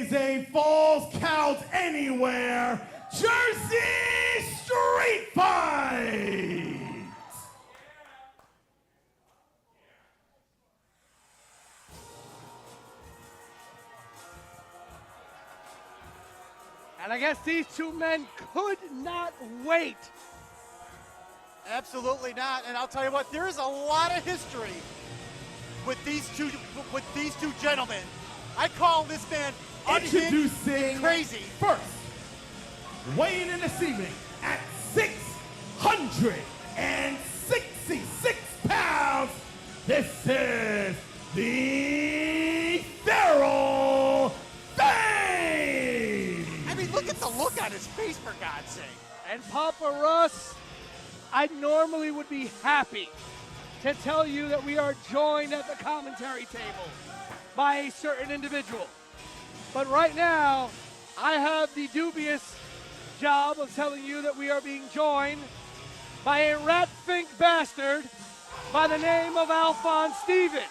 is a Falls Count Anywhere Jersey Street Fight. And I guess these two men could not wait. Absolutely not. And I'll tell you what, there is a lot of history with these two gentlemen. I call this man Introducing crazy. First, weighing in this evening at 666 pounds, this is the Feral Fame. I mean, look at the look on his face, for God's sake. And Papa Russ, I normally would be happy to tell you that we are joined at the commentary table by a certain individual. But right now, I have the dubious job of telling you that we are being joined by a rat-fink bastard by the name of Alphonse Stevens,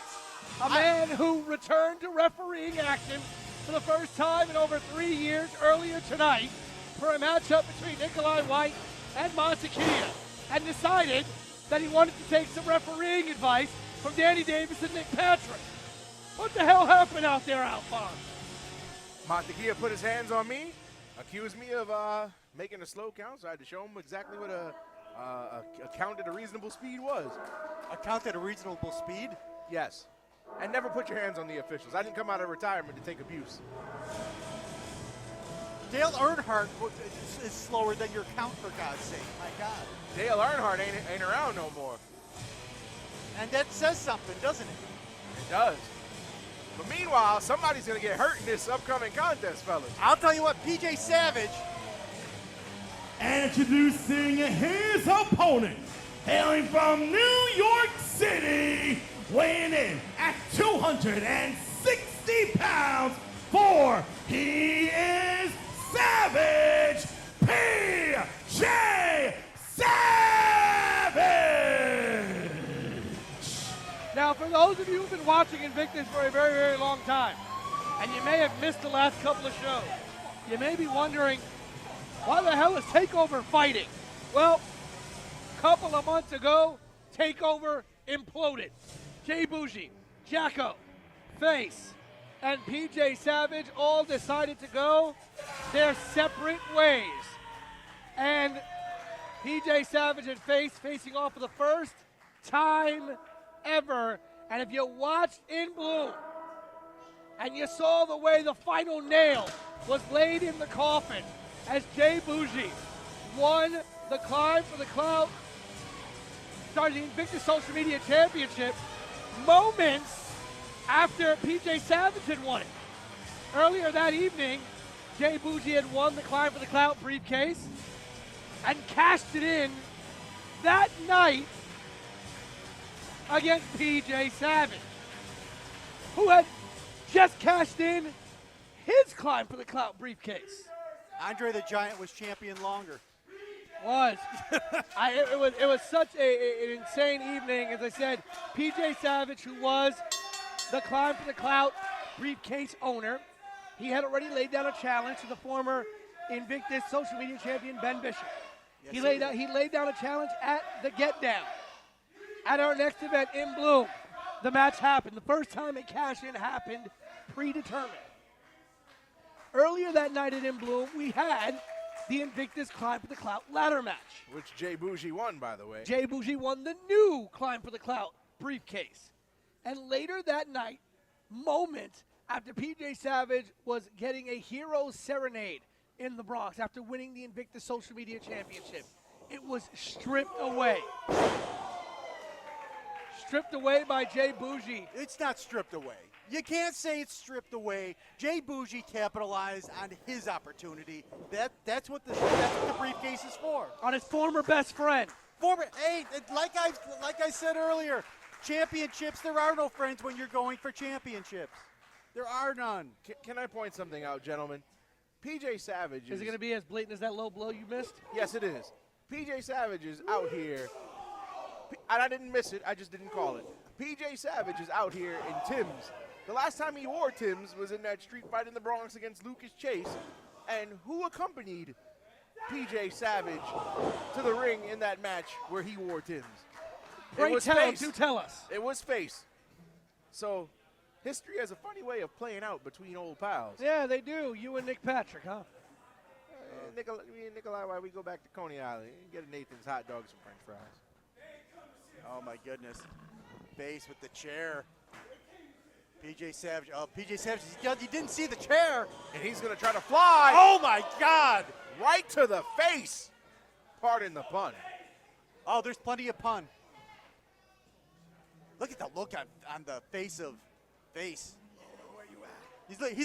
a man who returned to refereeing action for the first time in over 3 years earlier tonight for a matchup between Nikolai White and Montequilla, and decided that he wanted to take some refereeing advice from Danny Davis and Nick Patrick. What the hell happened out there, Alphonse? Montequilla put his hands on me, accused me of making a slow count, so I had to show him exactly what a count at a reasonable speed was. A count at a reasonable speed? Yes. And never put your hands on the officials. I didn't come out of retirement to take abuse. Dale Earnhardt is slower than your count, for God's sake. My God. Dale Earnhardt ain't around no more. And that says something, doesn't it? It does. But meanwhile, somebody's going to get hurt in this upcoming contest, fellas. I'll tell you what, PJ Savage. And introducing his opponent, hailing from New York City, weighing in at 260 pounds, for he is Savage, PJ Savage! Now, for those of you who've been watching Invictus for a very, very long time, and you may have missed the last couple of shows, you may be wondering, why the hell is Takeover fighting? Well, a couple of months ago, Takeover imploded. J Bougie, Jacko, Face, and PJ Savage all decided to go their separate ways. And PJ Savage and Face facing off for the first time ever. And if you watched In Bloom and you saw the way the final nail was laid in the coffin as J Bougie won the Climb for the Clout, starting the Invictus Social Media Championship, moments after PJ Savage had won it. Earlier that evening, J Bougie had won the Climb for the Clout briefcase and cashed it in that night against PJ Savage, who had just cashed in his Climb for the Clout briefcase. Andre the Giant was champion longer. Was. It was such an insane evening. As I said, PJ Savage, who was the Climb for the Clout briefcase owner, he had already laid down a challenge to the former Invictus Social Media champion, Ben Bishop. Yes, He laid down a challenge at the Get Down. At our next event in Bloom, the match happened. The first time a cash-in happened, predetermined. Earlier that night at In Bloom, we had the Invictus Climb for the Clout ladder match. Which J Bougie won, by the way. J Bougie won the new Climb for the Clout briefcase. And later that night, moments after PJ Savage was getting a hero's serenade in the Bronx after winning the Invictus Social Media Championship, it was stripped away. Stripped away by J Bougie. It's not stripped away. You can't say it's stripped away. J Bougie capitalized on his opportunity. That's what the briefcase is for. On his former best friend. Hey, like I said earlier, championships, there are no friends when you're going for championships. There are none. Can I point something out, gentlemen? PJ Savage Is it going to be as blatant as that low blow you missed? Yes, it is. PJ Savage is out here, and I didn't miss it, I just didn't call it. PJ Savage is out here in Tim's, The last time he wore Tim's was in that street fight in the Bronx against Lucas Chase. And who accompanied PJ Savage to the ring in that match where he wore Tim's? Great talent, do tell us. It was Face. So history has a funny way of playing out between old pals. Yeah, they do. You and Nick Patrick, huh? Me and Nikolai, why we go back to Coney Island and get a Nathan's hot dogs and french fries. Oh, my goodness. Face with the chair. PJ Savage. Oh, PJ Savage. He didn't see the chair. And he's going to try to fly. Oh, my God. Right to the face. Pardon the pun. Oh, there's plenty of pun. Look at the look on the face of Face. Where you at?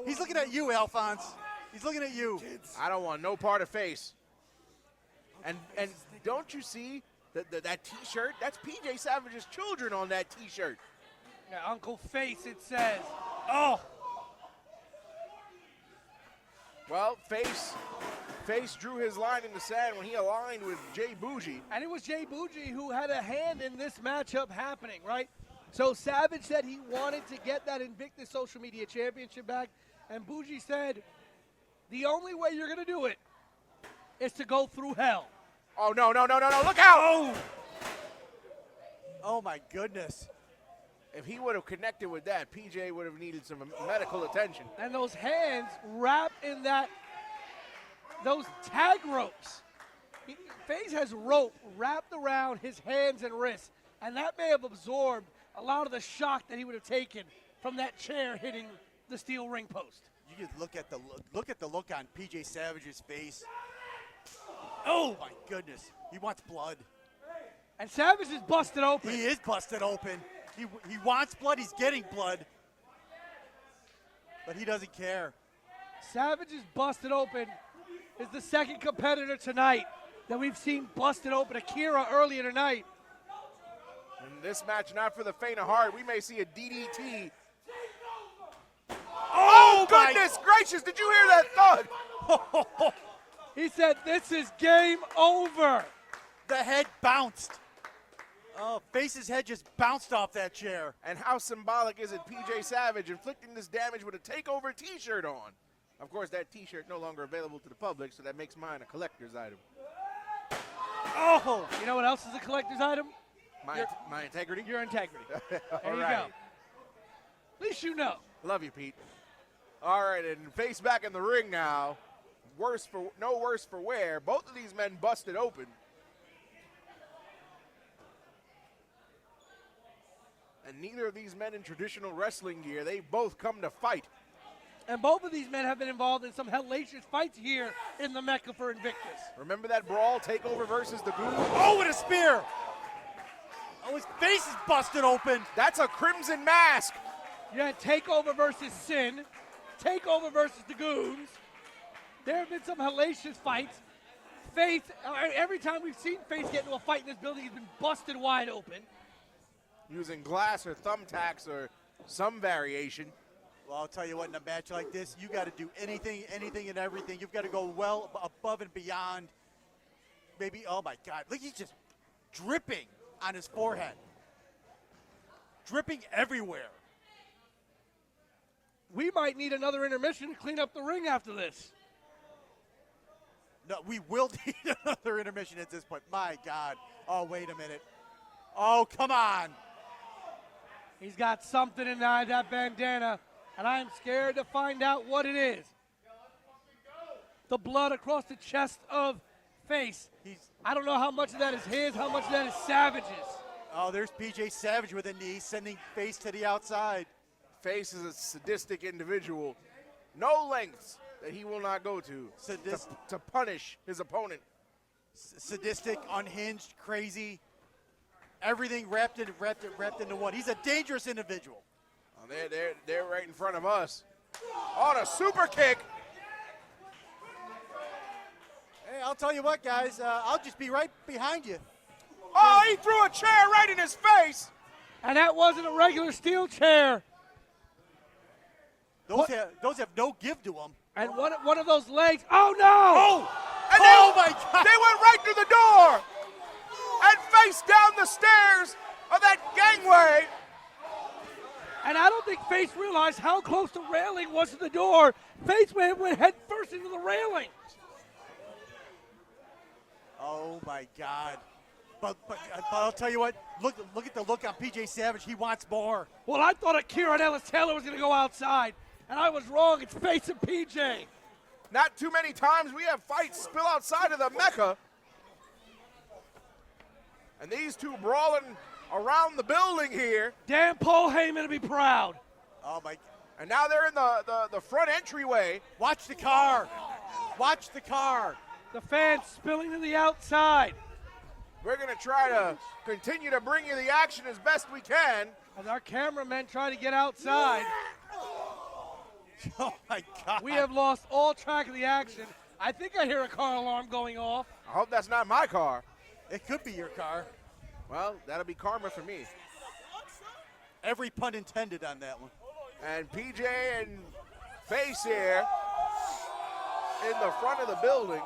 He's looking at you, Alphonse. He's looking at you. I don't want no part of Face. And don't you see that T-shirt? That's PJ Savage's children on that T-shirt. Yeah, Uncle Face, it says. Oh. Well, Face drew his line in the sand when he aligned with J Bougie. And it was J Bougie who had a hand in this matchup happening, right? So Savage said he wanted to get that Invictus Social Media Championship back, and Bougie said, the only way you're going to do it is to go through hell. Oh, no, look out! Oh! Oh, my goodness. If he would have connected with that, PJ would have needed some medical attention. And those hands wrapped in those tag ropes. FaZe has rope wrapped around his hands and wrists, and that may have absorbed a lot of the shock that he would have taken from that chair hitting the steel ring post. You just look at the look on PJ Savage's face. Oh my goodness, he wants blood. And Savage is busted open. He is busted open. He wants blood. He's getting blood, but he doesn't care. Savage is busted open. Is the second competitor tonight that we've seen busted open. Akira earlier tonight. In this match, not for the faint of heart, we may see a DDT. Oh, goodness gracious, did you hear that thud? He said, this is game over. The head bounced. Oh, Face's head just bounced off that chair. And how symbolic is it, PJ Savage inflicting this damage with a Takeover T-shirt on? Of course, that T-shirt no longer available to the public, so that makes mine a collector's item. Oh, you know what else is a collector's item? My integrity? Your integrity. There All you right. go. At least you know. Love you, Pete. All right, and Face back in the ring now. No worse for wear. Both of these men busted open. And neither of these men in traditional wrestling gear. They both come to fight. And both of these men have been involved in some hellacious fights here in the Mecca for Invictus. Remember that brawl, Takeover versus the Goon? Oh, with a spear. Oh, his face is busted open. That's a Crimson Mask. You had Takeover versus Sin, Takeover versus the Goons. There have been some hellacious fights. Faith, every time we've seen Faith get into a fight in this building, he's been busted wide open. Using glass or thumbtacks or some variation. Well, I'll tell you what, in a match like this, you got to do anything and everything. You've got to go well above and beyond. Maybe, oh my God, look, he's just dripping on his forehead. Dripping everywhere. We might need another intermission to clean up the ring after this. No, we will need another intermission at this point. My God. Oh, wait a minute. Oh, come on. He's got something in that bandana, and I'm scared to find out what it is. The blood across the chest of Face. I don't know how much of that is his, how much of that is Savage's. Oh, there's PJ Savage with a knee, sending Face to the outside. Face is a sadistic individual. No lengths that he will not go to punish his opponent. Sadistic, unhinged, crazy. Everything wrapped into one. He's a dangerous individual. Oh, they're right in front of us. On a super kick. Hey, I'll tell you what, guys. I'll just be right behind you. Oh, he threw a chair right in his face. And that wasn't a regular steel chair. Those have no give to them. And one of those legs. Oh, no. Oh, and my God. They went right through the door. And Face down the stairs of that gangway. And I don't think Face realized how close the railing was to the door. Face went head first into the railing. Oh my God. But I'll tell you what, look at the look on PJ Savage. He wants more. Well, I thought Kieran Ellis Taylor was going to go outside, and I was wrong. It's Face and PJ. Not too many times we have fights spill outside of the Mecca. And these two brawling around the building here. Dan Paul Heyman to be proud. Oh my. And now they're in the front entryway. Watch the car. Watch the car. The fans spilling to the outside. We're going to try to continue to bring you the action as best we can. As our cameramen try to get outside. Oh my God. We have lost all track of the action. I think I hear a car alarm going off. I hope that's not my car. It could be your car. Well, that'll be karma for me. Every pun intended on that one. And PJ and Face here in the front of the building.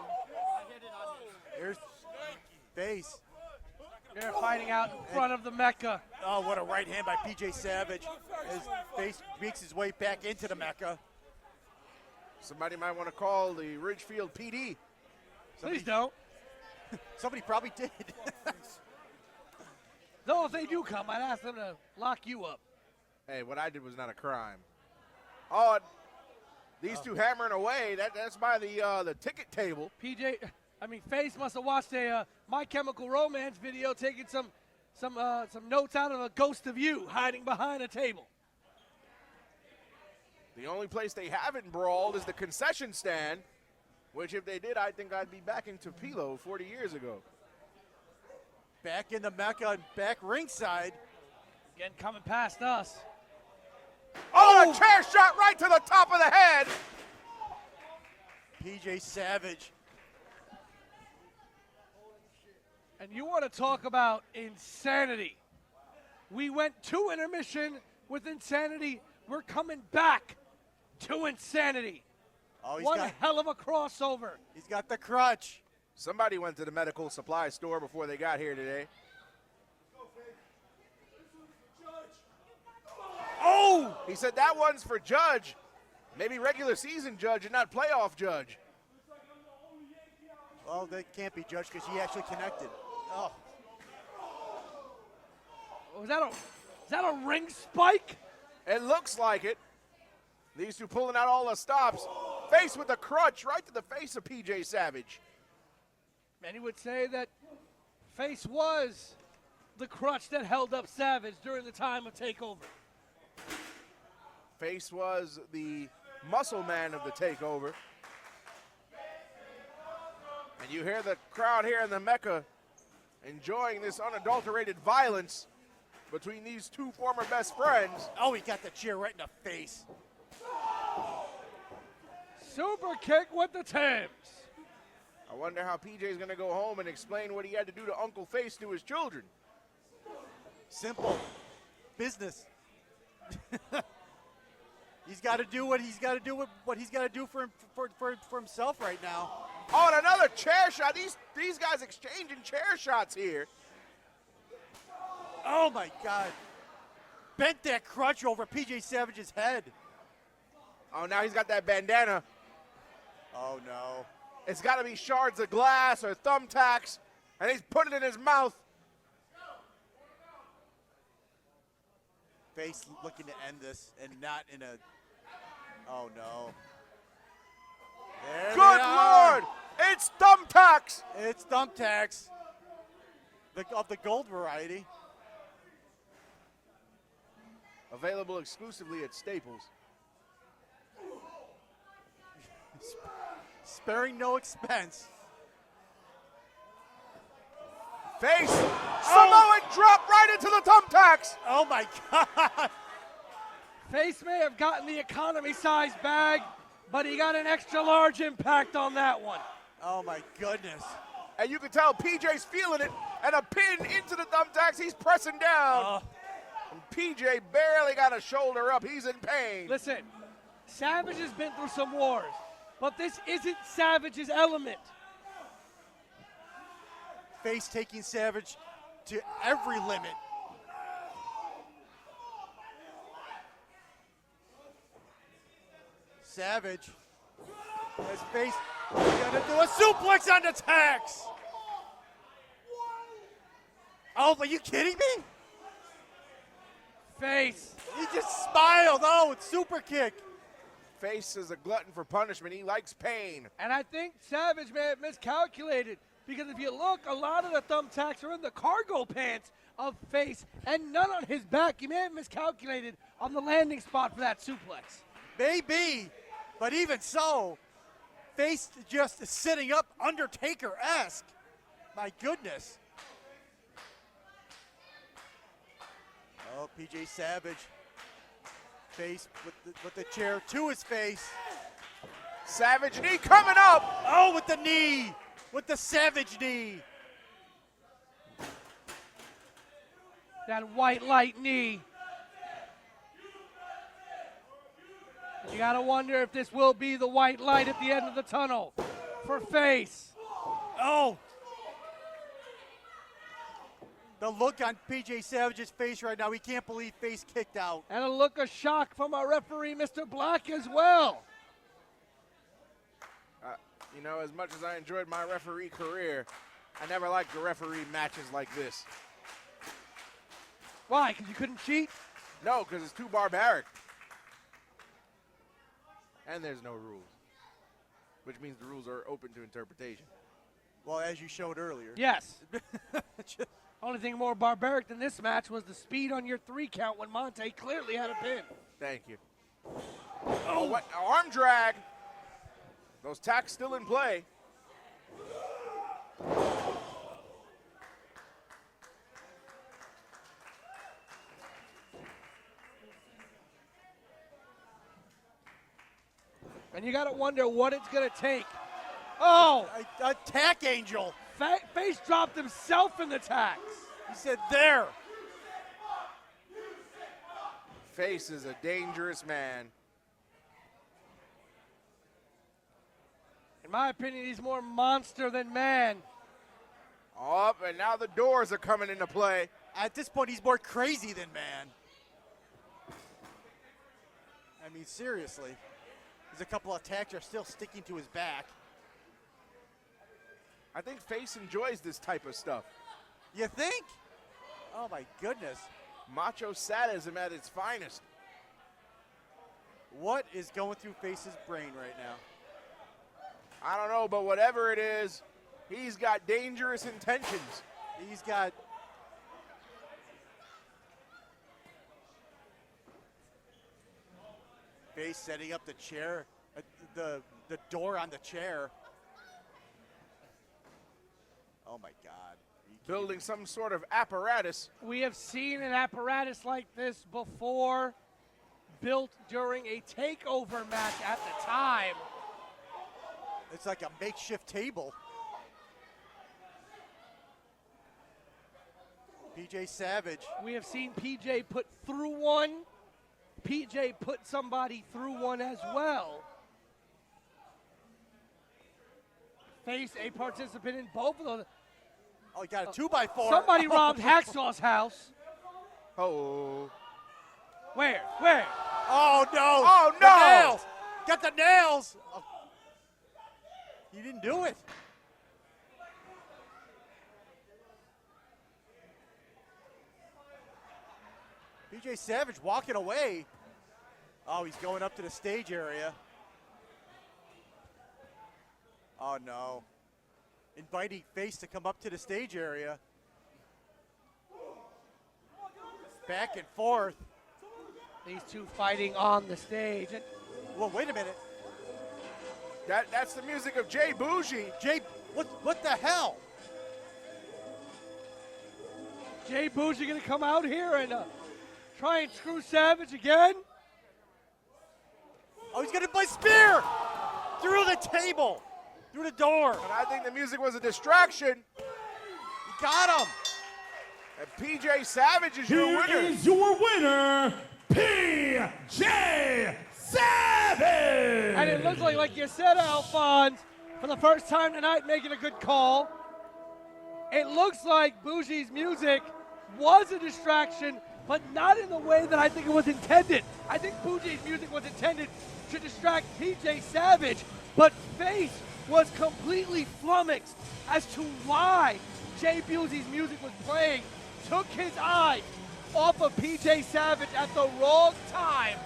Here's Face. They're fighting out in front of the Mecca. Oh, what a right hand by PJ Savage. As Face makes his way back into the Mecca. Somebody might want to call the Ridgefield PD. Please don't. Somebody probably did. Though if they do come, I'd ask them to lock you up. Hey, what I did was not a crime. Oh, these two hammering away. That's by the ticket table. Face must have watched a My Chemical Romance video, taking some notes out of A Ghost of You, hiding behind a table. The only place they haven't brawled is the concession stand, which if they did, I think I'd be back in Tupelo 40 years ago. Back in the Mecca and back ringside. Again, coming past us. Oh, a chair shot right to the top of the head. PJ Savage. And you want to talk about insanity. We went to intermission with insanity. We're coming back to insanity. Oh, what a hell of a crossover. He's got the crutch. Somebody went to the medical supply store before they got here today. Oh! He said that one's for Judge. Maybe regular season Judge and not playoff Judge. Well, that can't be Judge because he actually connected. Oh. Is that a ring spike? It looks like it. These two pulling out all the stops. Face with the crutch right to the face of PJ Savage. Many would say that Face was the crutch that held up Savage during the time of Takeover. Face was the muscle man of the Takeover. And you hear the crowd here in the Mecca enjoying this unadulterated violence between these two former best friends. Oh, he got the chair right in the face. Super kick with the Thames. I wonder how PJ's going to go home and explain what he had to do to Uncle Face to his children. Simple. Business. He's got to do what he's got to do for himself right now. Oh, and another chair shot. These guys exchanging chair shots here. Oh my God. Bent that crutch over PJ Savage's head. Oh, now he's got that bandana. Oh no. It's got to be shards of glass or thumbtacks, and he's putting it in his mouth. Face looking to end this and not in a. Oh no. There Good Lord! It's thumbtacks! It's thumbtacks. Of the gold variety. Available exclusively at Staples. Sparing no expense. Face! Samoan drop right into the thumbtacks! Oh my God! Face may have gotten the economy size bag, but he got an extra large impact on that one. Oh my goodness. And you can tell PJ's feeling it, and a pin into the thumbtacks. He's pressing down. And PJ barely got a shoulder up. He's in pain. Listen, Savage has been through some wars, but this isn't Savage's element. Face taking Savage to every limit. Savage. His face. He's gonna do a suplex on the tax. Oh, are you kidding me? Face. He just smiled. Oh, it's super kick. Face is a glutton for punishment. He likes pain. And I think Savage may have miscalculated, because if you look, a lot of the thumbtacks are in the cargo pants of Face and none on his back. He may have miscalculated on the landing spot for that suplex. Maybe, but even so, Face just sitting up Undertaker-esque. My goodness. Oh, PJ Savage. Face with the chair to his face. Savage knee coming up. Oh, with the knee. With the Savage knee. That white light knee. You got to wonder if this will be the white light at the end of the tunnel for Face. Oh. The look on PJ Savage's face right now, he can't believe Face kicked out. And a look of shock from our referee, Mr. Black, as well. You know, as much as I enjoyed my referee career, I never liked to referee matches like this. Why? Because you couldn't cheat? No, because it's too barbaric. And there's no rules, which means the rules are open to interpretation. Well, as you showed earlier. Yes. Only thing more barbaric than this match was the speed on your 3 count when Monte clearly had a pin. Thank you. Oh, what? Arm drag. Those tacks still in play. And you got to wonder what it's going to take. Oh! A tack angel. Face dropped himself in the tacks. He said, there. Face is a dangerous man. In my opinion, he's more monster than man. Up, and now the doors are coming into play. At this point, he's more crazy than man. I mean, seriously. There's a couple of attacks are still sticking to his back. I think Face enjoys this type of stuff. You think? Oh, my goodness. Macho sadism at its finest. What is going through Face's brain right now? I don't know, but whatever it is, he's got dangerous intentions. He's got... Face setting up the chair, the door on the chair. Oh my God. Building some sort of apparatus. We have seen an apparatus like this before, built during a takeover match at the time. It's like a makeshift table. PJ Savage. We have seen PJ put through one. PJ put somebody through one as well. Face a participant in both of those. Oh, he got a 2x4. Somebody robbed Hacksaw's house. Oh. Where? Oh, no. Oh, The no. nails. Got the nails. Oh. He didn't do it. PJ Savage walking away. Oh, he's going up to the stage area. Oh, no. Inviting Face to come up to the stage area. Back and forth. These two fighting on the stage. And Well, wait a minute. That's the music of J Bougie. What the hell? J Bougie gonna come out here and try and screw Savage again? Oh, he's gonna play spear through the table, through the door. And I think the music was a distraction. He got him. And PJ Savage is your Here winner. is your winner, PJ Savage. And it looks like you said, Alphonse, for the first time tonight, making a good call. It looks like Bougie's music was a distraction, but not in the way that I think it was intended. I think Bougie's music was intended to distract PJ Savage, but Face was completely flummoxed as to why J Bougie's music was playing, took his eyes off of PJ Savage at the wrong time,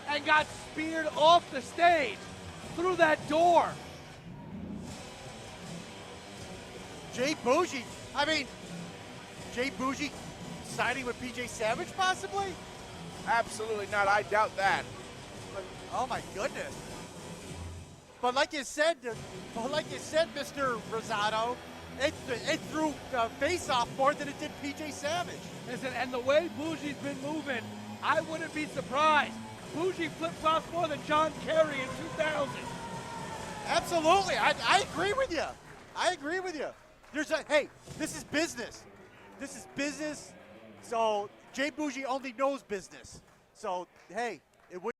and got speared off the stage through that door. J Bougie, I mean, J Bougie siding with PJ Savage possibly? Absolutely not. I doubt that. But, oh my goodness. But like you said, Mr. Rosado, it threw Face off more than it did PJ Savage. Listen, and the way Bougie's been moving, I wouldn't be surprised. Bougie flip-flops more than John Kerry in 2000. Absolutely, I agree with you. I agree with you. Hey, this is business. This is business. So J Bougie only knows business. So hey, it would.